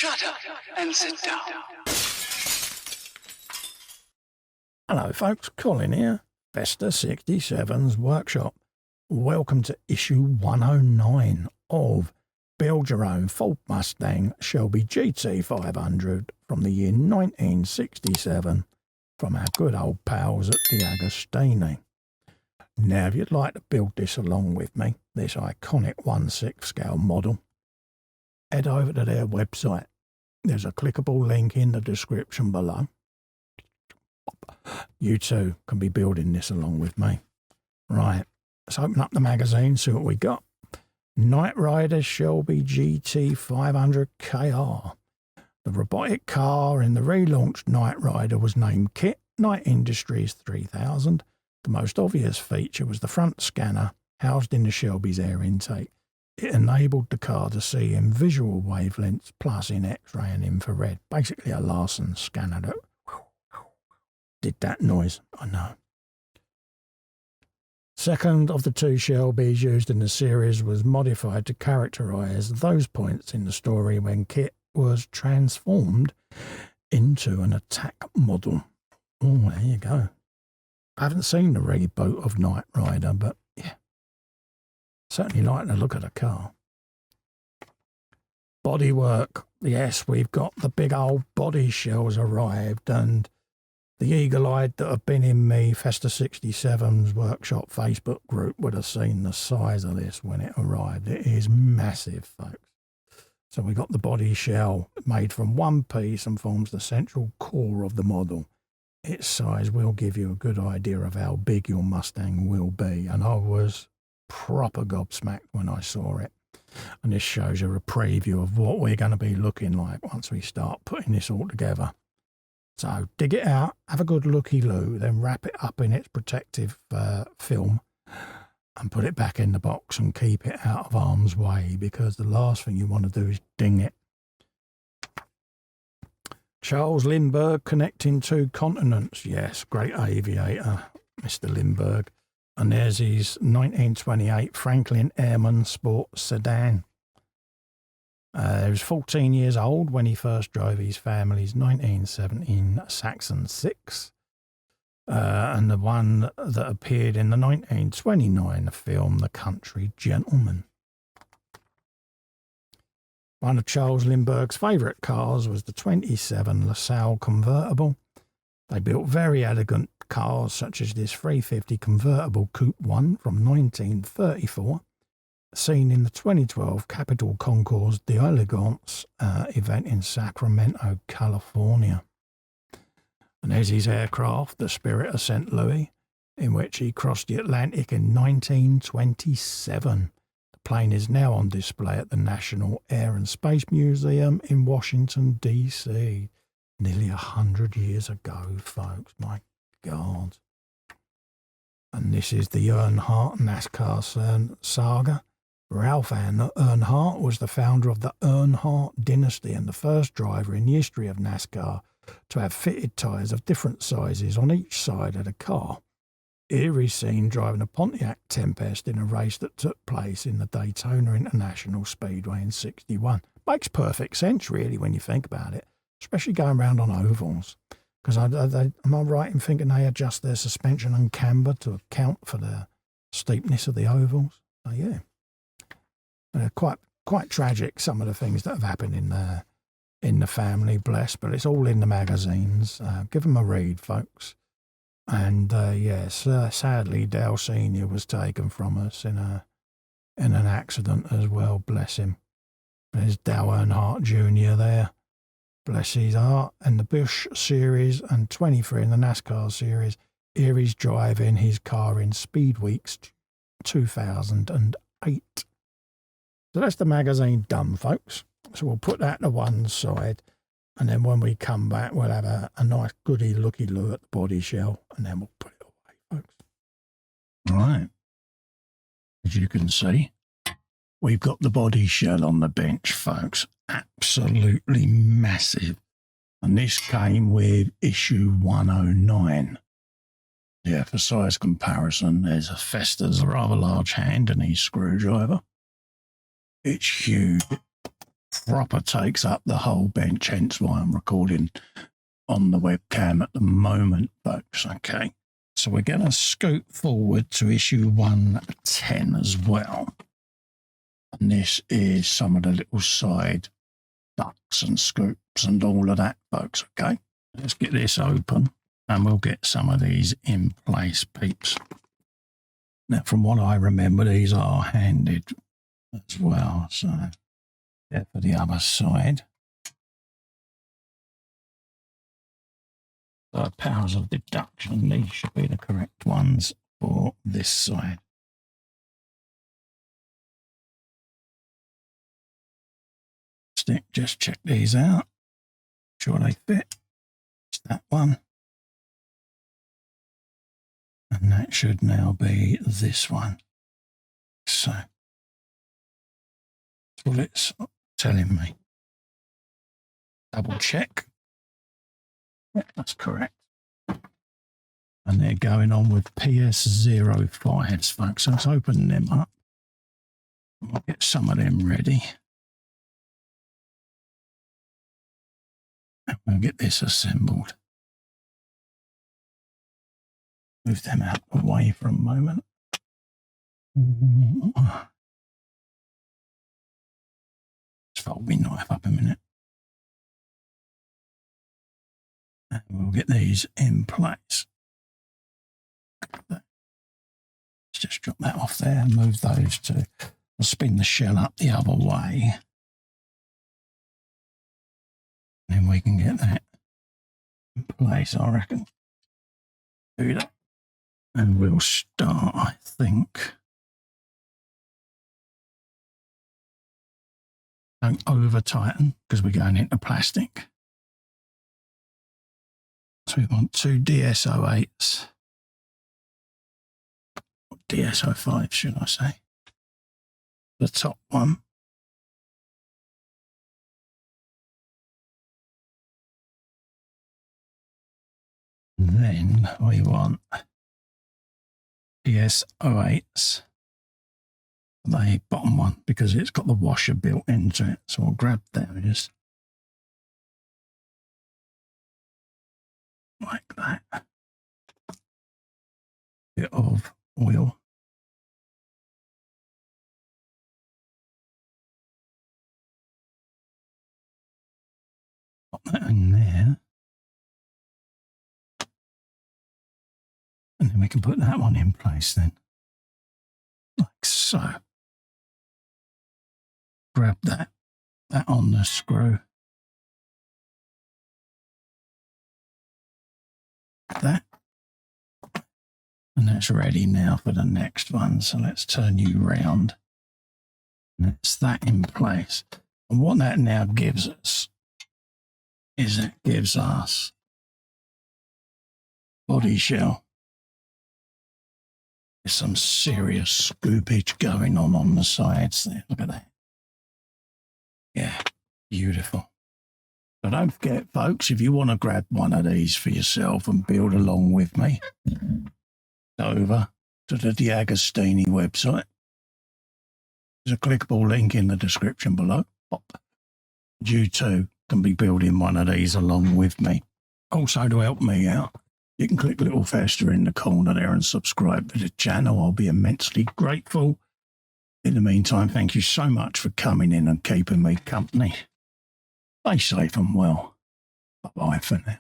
Shut up and sit down. Hello folks, Colin here, Vesta 67's workshop. Welcome to issue 109 of Build Your Own Ford Mustang Shelby GT500 from the year 1967 from our good old pals at DeAgostini. Now if you'd like to build this along with me, this iconic 1/6 scale model, head over to their website. There's a clickable link in the description below. You too can be building this along with me. Right, let's open up the magazine, see what we got. Knight Rider Shelby GT500 KR. The robotic car in the relaunched Knight Rider was named Kit Knight Industries 3000. The most obvious feature was the front scanner housed in the Shelby's air intake. It enabled the car to see in visual wavelengths plus in X-ray and infrared. Basically a Larson scanner that did that noise, I know. Second of the two Shelbys used in the series was modified to characterise those points in the story when Kit was transformed into an attack model. Oh, there you go. I haven't seen the reboot of Knight Rider, but yeah, certainly like the look of the car. Bodywork. Yes, we've got the big old body shells arrived, and the eagle-eyed that have been in me Vesta 67's workshop Facebook group would have seen the size of this when it arrived. It is massive, folks. So we got the body shell made from one piece and forms the central core of the model. Its size will give you a good idea of how big your Mustang will be, and I was proper gobsmacked when I saw it. And this shows you a preview of what we're going to be looking like once we start putting this all together. So dig it out, have a good looky-loo, then wrap it up in its protective film and put it back in the box and keep it out of harm's way, because the last thing you want to do is ding it. Charles Lindbergh connecting two continents. Yes, great aviator, Mr. Lindbergh. And there's his 1928 Franklin Airman Sport sedan. He was 14 years old when he first drove his family's 1917 Saxon 6, and the one that appeared in the 1929 film The Country Gentleman. One of Charles Lindbergh's favourite cars was the 27 LaSalle convertible. They built very elegant cars such as this 350 convertible Coupe 1 from 1934. Seen in the 2012 Capitol Concours d'Elegance event in Sacramento, California. And there's his aircraft, the Spirit of St. Louis, in which he crossed the Atlantic in 1927. The plane is now on display at the National Air and Space Museum in Washington, D.C. Nearly 100 years ago, folks. My God. And this is the Earnhardt NASCAR saga. Ralph Earnhardt was the founder of the Earnhardt dynasty and the first driver in the history of NASCAR to have fitted tyres of different sizes on each side of the car. Here he's seen driving a Pontiac Tempest in a race that took place in the Daytona International Speedway in '61. Makes perfect sense, really, when you think about it, especially going around on ovals. Because am I right in thinking they adjust their suspension and camber to account for the steepness of the ovals? So, yeah. Quite tragic, some of the things that have happened in the family, bless, but it's all in the magazines. Give them a read, folks. And yes, sadly, Dale Sr. was taken from us in an accident as well, bless him. There's Dale Earnhardt Jr. there, bless his heart. And the Busch Series and 23 in the NASCAR Series, here he's driving his car in Speed Weeks 2008. So that's the magazine done, folks. So we'll put that to one side, and then when we come back, we'll have a nice goody looky-loo at the body shell, and then we'll put it away, folks. Right. As you can see, we've got the body shell on the bench, folks. Absolutely massive. And this came with issue 109. Yeah, for size comparison, there's a Vesta's rather large hand and his screwdriver. It's huge. proper takes up the whole bench, hence why I'm recording on the webcam at the moment, folks. Okay, so we're going to scoot forward to issue 110 as well. And this is some of the little side ducts and scoops and all of that, folks. Okay, let's get this open and we'll get some of these in place, peeps. Now, from what I remember, these are handed as well. So, yeah, for the other side. So, powers of deduction, these should be the correct ones for this side. Just check these out. Sure they fit. It's that one. And that should now be this one. So, that's what it's telling me. Double check. Yeah, that's correct. And they're going on with PS05s, folks. So let's open them up. We'll get some of them ready. And we'll get this assembled. Move them out of the way for a moment. Let's fold my knife up a minute. And we'll get these in place. Let's just drop that off there and move those to, I'll spin the shell up the other way. And then we can get that in place, I reckon. Do that. And we'll start, I think. Don't over tighten because we're going into plastic. So we want 2 DS08s. Or DS05, should I say. The top one. And then we want DS08s. The bottom one, because it's got the washer built into it. So I'll grab those. Like that. Bit of oil. Put that in there. And then we can put that one in place then. Like so. Grab that on the screw. That. And that's ready now for the next one. So let's turn you round. And that's that in place. And what that now gives us is it gives us body shell. There's some serious scoopage going on the sides there. Look at that. Yeah, beautiful. So don't forget, folks, if you want to grab one of these for yourself and build along with me, over to the DeAgostini website. There's a clickable link in the description below. You too can be building one of these along with me. Also, to help me out, you can click little fester in the corner there and subscribe to the channel. I'll be immensely grateful. In the meantime, thank you so much for coming in and keeping me company. Stay safe and well. Bye-bye for now.